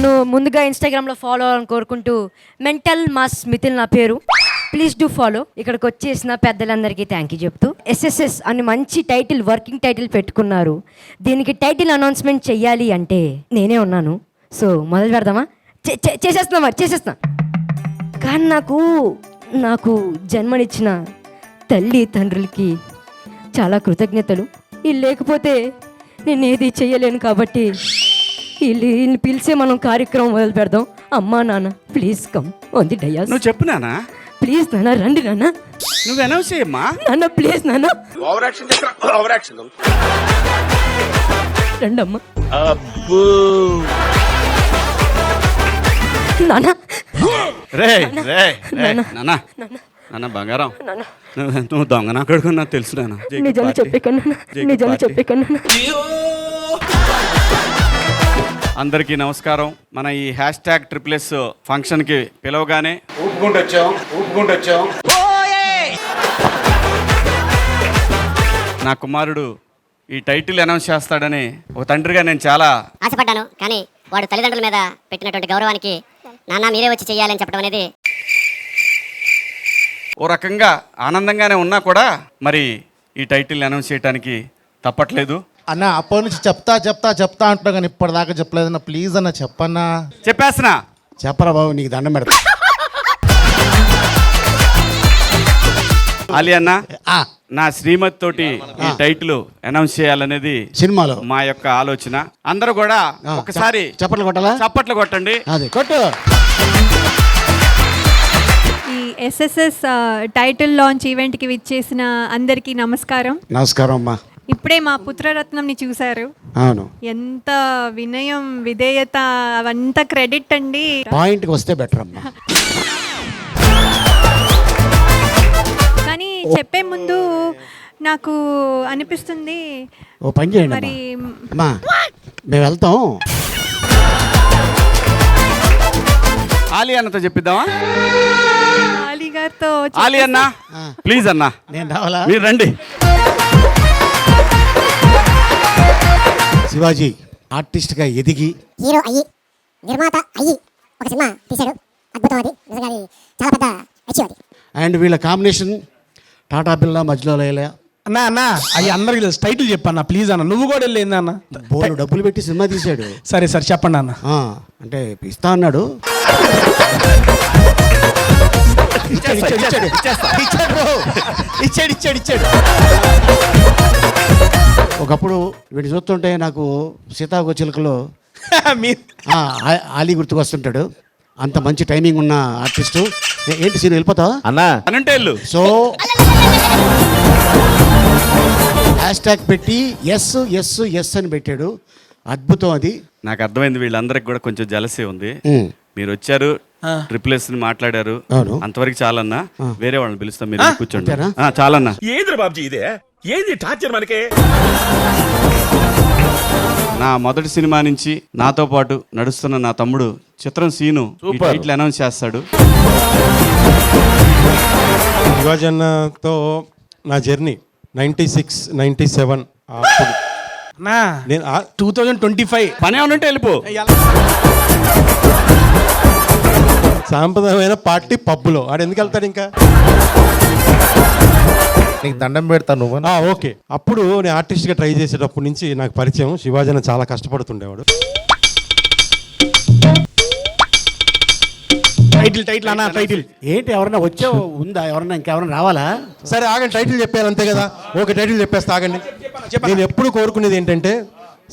నన్ను ముందుగా ఇన్స్టాగ్రామ్లో ఫాలో అవ్వాలని కోరుకుంటూ మెంటల్ మాస్ మిథిల్ నా పేరు. Please do follow. ఇక్కడికి వచ్చేసిన పెద్దలందరికీ థ్యాంక్ యూ చెప్తూ ఎస్ఎస్ఎస్ అని మంచి టైటిల్, వర్కింగ్ టైటిల్ పెట్టుకున్నారు. దీనికి టైటిల్ అనౌన్స్మెంట్ చెయ్యాలి అంటే నేనే ఉన్నాను. సో మొదలు పెడదామా? చేసేస్తున్నా. కానీ నాకు జన్మనిచ్చిన తల్లి తండ్రులకి చాలా కృతజ్ఞతలు. వీళ్ళు లేకపోతే నేను ఏది చెయ్యలేను. కాబట్టి వీళ్ళని పిలిచే మనం కార్యక్రమం మొదలు పెడదాం. అమ్మా నాన్న please come on the dais. నువ్వు చెప్పు నాన్న. ప్లీజ్ నాన్న రండి నాన్న. నువ్వు అనౌన్స్ చేయమ్మా నాన్న ప్లీజ్ నాన్న. రండి అమ్మా. నాన్న రే నాన్న బంగారం, నువ్వు దొంగ నా కొడుకు నాకు తెలుసు నాన్న. నిజాలు చెప్పేకన్నా. అందరికీ నమస్కారం. మన ఈ #ట్రిపుల్ఎస్ ఫంక్షన్కి పిలవగానే ఊపుకుంటూ వచ్చాం. నా కుమారుడు ఈ టైటిల్ అనౌన్స్ చేస్తాడని ఒక తండ్రిగా నేను చాలా ఆశపడ్డాను. కానీ వాడు తల్లిదండ్రుల మీద పెట్టినటువంటి గౌరవానికి నాన్న మీరే వచ్చి చెయ్యాలని చెప్పడం అనేది ఓ రకంగా ఆనందంగానే ఉన్నా కూడా మరి ఈ టైటిల్ అనౌన్స్ చేయడానికి తప్పట్లేదు. అన్న అప్పటి నుంచి చెప్తా అంటున్నా కానీ ఇప్పటిదాకా చెప్పలేదన్న. ప్లీజ్ అన్న చెప్పన్నా. చెప్పేస్తున్నా. చెప్పరా బాబు, నీకు దండం పెడతా. ఆలి అన్న, నా శ్రీమతి తోటి ఈ టైటిల్ అనౌన్స్ చేయాలనేది సినిమాలో మా యొక్క ఆలోచన. అందరూ కూడా ఒకసారి చప్పట్లు కొట్టాలా? చప్పట్లు కొట్టండి. అది కొట్టు. ఈ ఎస్ఎస్ఎస్ టైటిల్ లాంచ్ ఈవెంట్కి విచ్చేసిన అందరికీ నమస్కారం. నమస్కారం అమ్మా. ఇప్పుడే మా పుత్రరత్నంని చూశారు. అవును, ఎంత వినయం, విధేయత, అవంతా క్రెడిట్ అండి. పాయింట్కి వస్తే బెటర్ అమ్మా. కానీ చెప్పే ముందు నాకు అనిపిస్తుంది, ఓ పని చేయండి మరి అమ్మా, మేము వెళ్తాం. ఆలి అన్నతో చెప్పిద్దామా? ఆలీ గారితో. ఆలి అన్న ప్లీజ్ అన్న, నేను రావాలా? మీరు రండి. శివాజీ ఆర్టిస్ట్గా ఎదిగి హీరో అయ్యి, నిర్మాత అయ్యి ఒక సినిమా తీశాడు. అద్భుతం. అది నిజంగా చాలా పెద్ద అచీవ్ అది. అండ్ వీళ్ళ కాంబినేషన్ టాటా బిర్లా మధ్యలో లేలే. అన్న అవి అందరికి టైటిల్ చెప్పన్న ప్లీజ్ అన్న. నువ్వు కూడా వెళ్ళింది అన్న. బోలు డబ్బులు పెట్టి సినిమా తీశాడు. సరే చెప్పండి అన్న. అంటే ఇస్తా అన్నాడు. ఇచ్చాడు. ఒకప్పుడు వీడిని చూస్తుంటే నాకు సీతాకోచిలుకలో ఆలీ గుర్తుకొస్తుంటాడు. అంత మంచి టైమింగ్ ఉన్న ఆర్టిస్టు. ఏంటి సీన్ వెళ్ళిపోతావా అన్నా? అనంటే సో #, పెట్టి ఎస్ అని పెట్టాడు. అద్భుతం. అది నాకు అర్థమైంది. వీళ్ళందరికి కూడా కొంచెం జలసే ఉంది. మీరు వచ్చారు, ట్రిపుల్ఎస్ ని మాట్లాడారు, అంతవరకు చాలన్నా. వేరే వాళ్ళని పిలుస్తాం, మీరు కూర్చోండి. చాలన్నా. ఏంద్ర బాబుజీ ఇదే? ఏంది టార్చర్ మనకే? నా మొదటి సినిమా నుంచి నాతో పాటు నడుస్తున్న నా తమ్ముడు చిత్రం సీను టైటిల్ అనౌన్స్ చేస్తాడు. శివాజీ అన్నతో నా జర్నీ 96, 97. నేను 2025 పని ఏమన్నా ఉంటే వెళ్ళిపో. సాంప్రదాయమైన పార్టీ పబ్బులో ఆడు ఎందుకు వెళ్తాడు ఇంకా? నీకు దండం పెడతా నువ్వు. ఓకే. అప్పుడు నేను ఆర్టిస్ట్గా ట్రై చేసేటప్పటి నుంచి నాకు పరిచయం. శివాజీ అన్న చాలా కష్టపడుతుండేవాడు. టైటిల్ అన్న. టైటిల్ ఏంటి? ఎవరన్నా వచ్చా ఉందా? ఎవరన్నా ఇంకెవరన్నా రావాలా? సరే ఆగండి, టైటిల్ చెప్పాను అంతే కదా. ఓకే, టైటిల్ చెప్పేస్తా ఆగండి. నేను ఎప్పుడు కోరుకునేది ఏంటంటే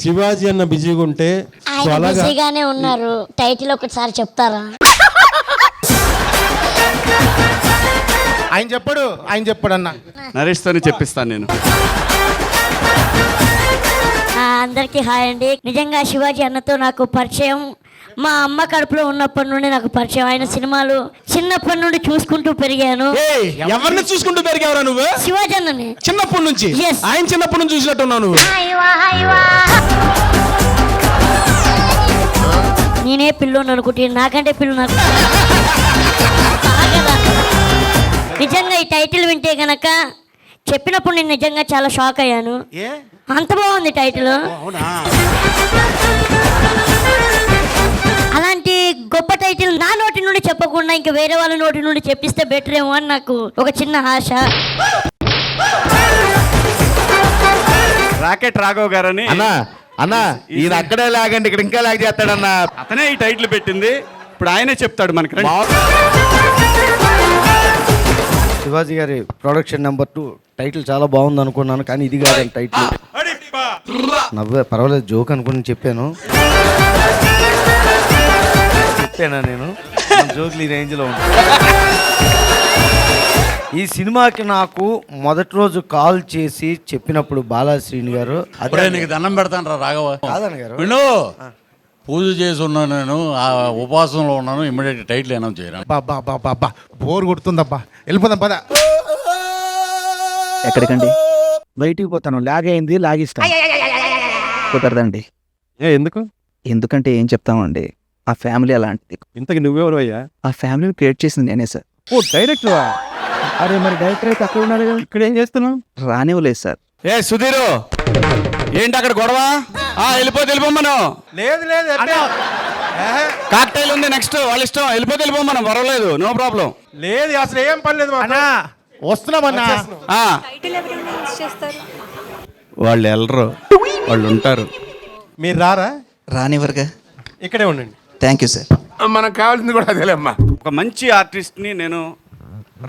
శివాజీ అన్న బిజీగా ఉంటే బిజీగానే ఉన్నారు. టైటిల్ ఒకసారి చెప్తారా? ఆయన చెప్పాడు అన్న. నరేష్ తోనే చెప్పిస్తాను నేను. అందరికీ హాయ్ అండి. నిజంగా శివాజీ అన్నతో నాకు పరిచయం మా అమ్మ కడుపులో ఉన్నప్పటి నుండి నాకు పరిచయం. ఆయన సినిమాలు చిన్నప్పటి నుండి చూసుకుంటూ పెరిగాను. ఎవరిని చూసుకుంటూ పెరిగావురా నువ్వు? శివాజీ అన్నని చిన్నప్పటి నుంచి. ఆయన చిన్నప్పటి నుంచి చూసినట్టున్నావు నువ్వు. నేనే పిల్లోని అనుకుంటే నాకంటే పిల్ల నాకు. నిజంగా ఈ టైటిల్ వింటే గనక చెప్పినప్పుడు నేను నిజంగా చాలా షాక్ అయ్యాను. అంత బాగుంది టైటిల్. అలా చెప్పకుండా ఇంకా వేరే వాళ్ళ నోటి నుండి చెప్పిస్తే బెటర్ ఏమో అని నాకు ఒక చిన్న ఆశ. రాకెట్ రాఘవ్ గారని అన్నా ఈయన అక్కడే లాగండి, ఇక్కడ ఇంకా లాగ్ చేస్తాడన్నా. అతనే ఈ టైటిల్ పెట్టింది. ఇప్పుడు ఆయనే చెప్తాడు మనకి. రండి. శివాజీ గారి ప్రొడక్షన్ నెంబర్ 2 టైటిల్ చాలా బాగుంది అనుకున్నాను, కానీ ఇది కాదండి టైటిల్. నవ్వే పర్వాలేదు, జోక్ అనుకుని చెప్పాను నేను జోక్లు ఈ రేంజ్లో ఉంటాను. ఈ సినిమాకి నాకు మొదటి రోజు కాల్ చేసి చెప్పినప్పుడు బాలాశ్రీని గారు నీకు దండం పెడతాను రా రాఘవ. కాదన్న గారు, విను, పూజ చేసి ఉన్నాను నేను, ఆ ఉపవాసంలో ఉన్నాను, ఇమ్మీడియట్ టైటిల్ అనౌన్స్ చేయరా. అబ్బా బోర్ కొడుతుందబ్బా, వెళ్ళిపోదాం పద. ఎక్కడికండి? బయటికి పోతాను, లాగైంది లాగిస్తాను. కుదరదండి. ఎందుకు? ఎందుకంటే ఏం చెప్తామండి, ఆ ఫ్యామిలీ అలాంటిది. ఇంతకి నువ్వెవరు అయ్యా? ఆ ఫ్యామిలీని క్రియేట్ చేసింది నేనే సార్. ఓ డైరెక్టరా? అరే మరి డైరెక్టర్ అయితే అక్కడ ఉన్నారు కదా, ఇక్కడ ఏం చేస్తున్నావు? రానివ్వలేదు సార్. ఏ సుధీరు, ఏంటి అక్కడ గొడవ? వెళ్ళిపోమను. లేదు కాక్టైల్ ఉంది, నెక్స్ట్ వాళ్ళ ఇష్టం. వెళ్ళిపోమను, పర్వాలేదు, నో ప్రాబ్లం. లేదు, అసలు ఏం పని లేదు. వస్తున్నామన్నా. టైటిల్ ఎవరు announce చేస్తారు? వాళ్ళు వెళ్ళరు, వాళ్ళు ఉంటారు. మీరు రారా? రానివ్వరుగా. ఇక్కడే ఉండండి. Thank you sir. మనకు కావాల్సింది కూడా అదేలేమ్మా. ఒక మంచి ఆర్టిస్ట్ని నేను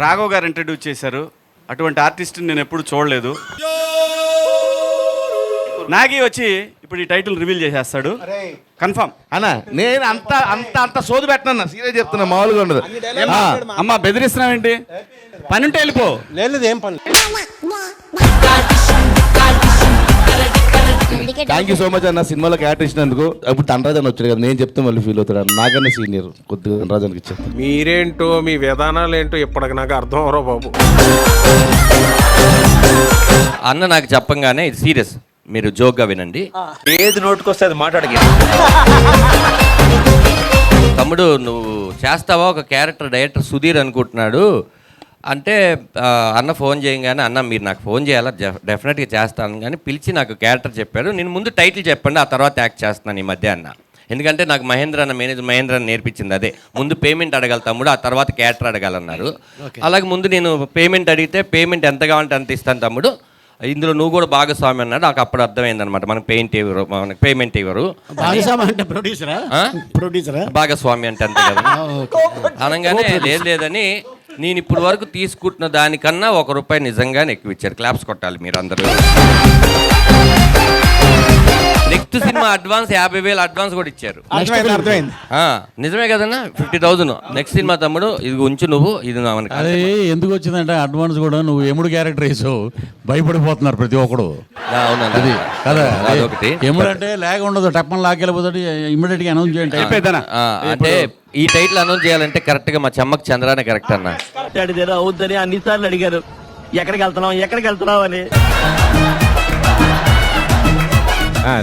రాఘవ్ గారు ఇంట్రడ్యూస్ చేశారు. అటువంటి ఆర్టిస్ట్ని నేను ఎప్పుడు చూడలేదు. నాగి వచ్చి ఇప్పుడు ఈ టైటిల్ రివీల్ చేసేస్తాడు, కన్ఫర్మ్. అన్నా నేను అంత సోదు పెట్టనన్నా, సీరియస్ చెప్తున్నా, మామూలుగా ఉండదు. అమ్మా బెదిరిస్తున్నావేంటి? పని ఉంటే వెళ్ళిపో. లేదు, ఏం పని. థ్యాంక్ యూ సో మచ్ అన్న, సినిమాలో క్యారెక్టర్ ఇచ్చినందుకు. అప్పుడు ధనరాజన్ వచ్చాడు కదా, నేను చెప్తే మళ్ళీ ఫీల్ అవుతాడు. నాకన్నా సీనియర్ కొద్దిగా ధనరాజన్కి ఇచ్చాను. మీరేంటో మీ విధానాలు ఏంటో ఇప్పటికి నాకు అర్థం అవరో బాబు. అన్న నాకు చెప్పంగానే ఇది సీరియస్, మీరు జోక్గా వినండి. ఏది నోటుకొస్తే అది మాట్లాడగ. తమ్ముడు నువ్వు చేస్తావా, ఒక క్యారెక్టర్ డైరెక్టర్ సుధీర్ అనుకుంటున్నాడు అంటే అన్న ఫోన్ చేయగానే, అన్న మీరు నాకు ఫోన్ చేయాలా, డెఫినెట్గా చేస్తాను కానీ పిలిచి నాకు క్యారెక్టర్ చెప్పాడు. నేను ముందు టైటిల్ చెప్పండి, ఆ తర్వాత యాక్ట్ చేస్తున్నాను ఈ మధ్య అన్న. ఎందుకంటే నాకు మహేంద్ర అన్న మహేంద్ర అన్న నేర్పించింది అదే. ముందు పేమెంట్ అడగాలి తమ్ముడు, ఆ తర్వాత క్యారెక్టర్ అడగాలన్నారు. అలాగే ముందు నేను పేమెంట్ అడిగితే పేమెంట్ ఎంత కావాలంటే అంత ఇస్తాను తమ్ముడు, ఇందులో నువ్వు కూడా భాగస్వామి అన్నాడు. నాకు అప్పుడు అర్థమైంది అనమాట, మనకు పేమెంట్ ఇవ్వరు. భాగస్వామి అంటే అంతే కదా. అనగానే లేదని నేను ఇప్పుడు వరకు తీసుకుంటున్న దానికన్నా ₹1 నిజంగానే ఎక్కువ ఇచ్చారు. క్లాప్స్ కొట్టాలి మీరు అందరూ. నెక్స్ట్ సినిమా అడ్వాన్స్ 50,000 అడ్వాన్స్ కూడా ఇచ్చారు. నిజమే కదన్నా, 50,000 నెక్స్ట్ సినిమా తమ్ముడు ఇది ఉంచు నువ్వు. ఇది అదే ఎందుకు వచ్చిందంటే అడ్వాన్స్ కూడా నువ్వు ఎముడు క్యారెక్టర్ వేసావు, భయపడిపోతున్నారు ప్రతి ఒక్కడు. అది కదా అదొకటి. ఎముడంటే లేక ఉండదు, టప్పని లాకెళ్ళిపోతాడు, ఇమ్మీడియట్ గా అనౌన్స్ చేయండి. అంటే ఈ టైటిల్ అనౌన్స్ చేయాలంటే కరెక్ట్ గా మా చెమ్మకి చంద్రానే కరెక్ట్ అన్న. అవుద్దని అన్నిసార్లు అడిగారు, ఎక్కడికి వెళ్తున్నావు అని.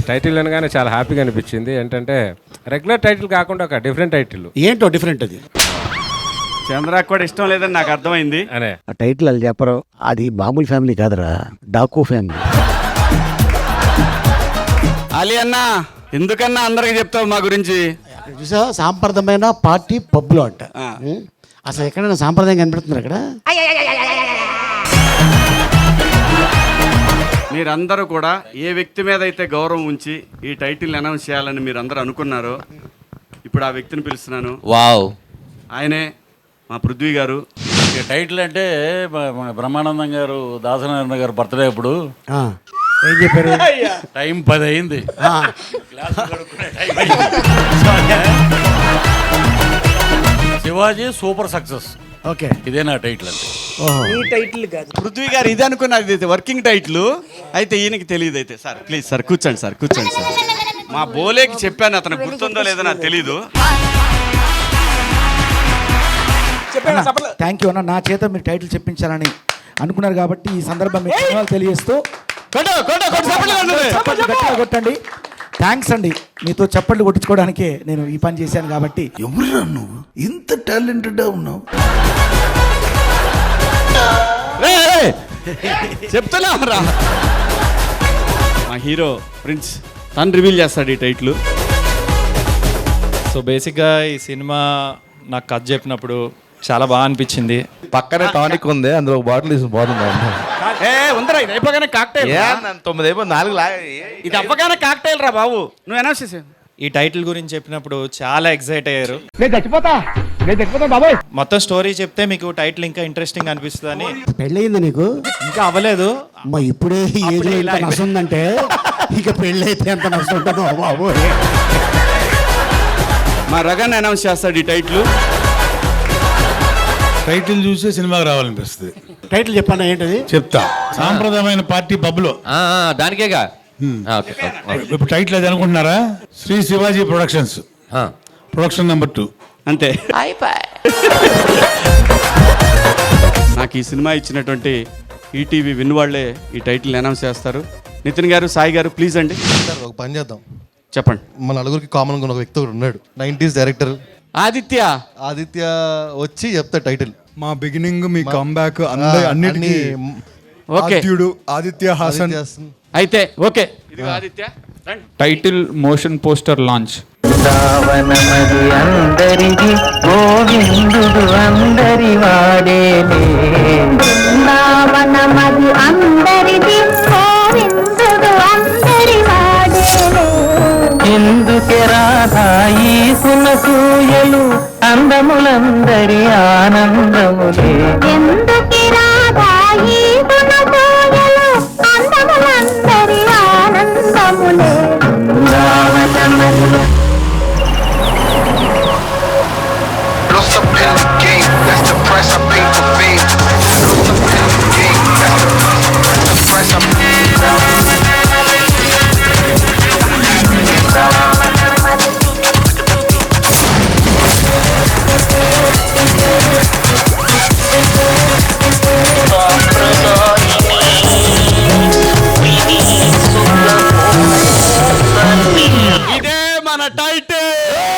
టైటిల్ అనగానే చాలా హ్యాపీగా అనిపించింది. ఏంటంటే రెగ్యులర్ టైటిల్ కాకుండా ఒక డిఫరెంట్ టైటిల్. ఏంటో డిఫరెంట్ అది. చంద్రాకి కూడా ఇష్టం లేదని నాకు అర్థమైంది. అనే ఆ టైటిల్ అది చెప్పరు, అది మామూలు ఫ్యామిలీ కాదురా, డాకు ఫ్యామిలీ. అలీ అన్న, ఎందుకన్నా అందరికి చెప్తావు మా గురించి? చూసా, సాంప్రదాయమైన పార్టీ పబ్లో అంట. అసలు ఎక్కడైనా సాంప్రదాయం కనిపెడుతున్నారు అక్కడ. మీరందరూ కూడా ఏ వ్యక్తి మీద అయితే గౌరవం ఉంచి ఈ టైటిల్ అనౌన్స్ చేయాలని మీరు అందరూ అనుకున్నారో, ఇప్పుడు ఆ వ్యక్తిని పిలుస్తున్నాను. వావ్, ఆయనే మా పృథ్వీ గారు. టైటిల్ అంటే మన బ్రహ్మానందం గారు, దాసనారాయణ గారు బర్త్డే అప్పుడు ఏం చెప్పారు? టైం 10 అయింది. Shivaji super success. ఓకే, ఇదే నా టైటిల్ అంటే. పృథ్వీ గారు ఇది అనుకున్నది వర్కింగ్ టైటిల్ అయితే ఈయనకి తెలియదు. అయితే సార్ ప్లీజ్ సార్ కూర్చోండి సార్. మా బోలేకి చెప్పాను, అతను గుర్తుందో లేదో నాకు తెలీదు. థ్యాంక్ యూ అన్న, నా చేత మీరు టైటిల్ చెప్పించాలని అనుకున్నారు కాబట్టి ఈ సందర్భం మీకు ధన్యవాదాలు తెలియజేస్తూ గట్టిగా కొట్టండి. థ్యాంక్స్ అండి, మీతో చప్పట్లు కొట్టించుకోవడానికే నేను ఈ పని చేశాను కాబట్టి. ఎవరురా నువ్వు ఇంత టాలెంటెడ్ ఉన్నావు? చెప్తున్నా రా, మా హీరో ప్రిన్స్ తను రివీల్ చేస్తాడు ఈ టైటిల్. సో బేసిక్గా ఈ సినిమా నాకు కథ చెప్పినప్పుడు చాలా బాగా అనిపించింది. పక్కనే టానిక్ ఉంది, అందులో ఒక బాటిల్ తీసి బాగుంది. ఉందరా ఇది అయిపోగానే కాక్టైల్ 9 అయిపోయి 4 ఇది అవ్వగానే కాక్టైల్ రా బాబు, నువ్వు అనౌన్స్ చేసే. ఈ టైటిల్ గురించి చెప్పినప్పుడు చాలా ఎక్సైట్ అయ్యారు. నేను చచ్చిపోతా బాబాయ్. మొత్తం స్టోరీ చెప్తే మీకు టైటిల్ ఇంకా ఇంట్రెస్టింగ్ అనిపిస్తుంది అని. పెళ్ళయిందా నీకు? ఇంకా అవ్వలేదు. అమ్మ ఇప్పుడే ఈ ఏజ్లో ఇంత నష్టం ఉందంటే ఇక పెళ్ళైతే ఎంత నష్టం ఉంటుందో బాబు. మా రగన్ అనౌన్స్ చేస్తాడు ఈ టైటిల్. టైటిల్ చూసే సినిమాకి రావాలనిపిస్తుంది. టైటిల్ చెప్పాను ఏంటది? చెప్తా. సాంప్రదాయమైన పార్టీ పబ్లో. దానికేగా. ఇప్పుడు టైటిల్ అది అనుకుంటున్నారా? Sri Shivaji productions, production number 2 అంతే. నాకు ఈ సినిమా ఇచ్చినటువంటి ఈటీవీ విన్ వాళ్ళే ఈ టైటిల్ అనౌన్స్ చేస్తారు. నితిన్ గారు, సాయి గారు ప్లీజ్ అండి. సార్ ఒక పని చేద్దాం, చెప్పండి. మన నలుగురికి కామన్గా ఉన్న ఒక వ్యక్తి ఒకటి ఉన్నాడు, 90s డైరెక్టర్ ఆదిత్య వచ్చి చెప్తా టైటిల్. మా బిగినింగ్, మీ కంబ్యాక్ అన్నిటికీ ఆదిత్య హాసన్. అయితే ఓకే, ఇది Aditya title motion poster launch. అందరిది గోవిందుడు అందరి వాడేలే. బృందావనమది అందరిది గోవిందుడు అందరి వాడేలే. ఎందుకే రాధాయి సునసూయలు అందములందరి ఆనందములే. ఎందుకే రాధాయి సునసూయలు అందములందరి ఆనందములే. బృందావనమది ఇదే మన టైటిల్.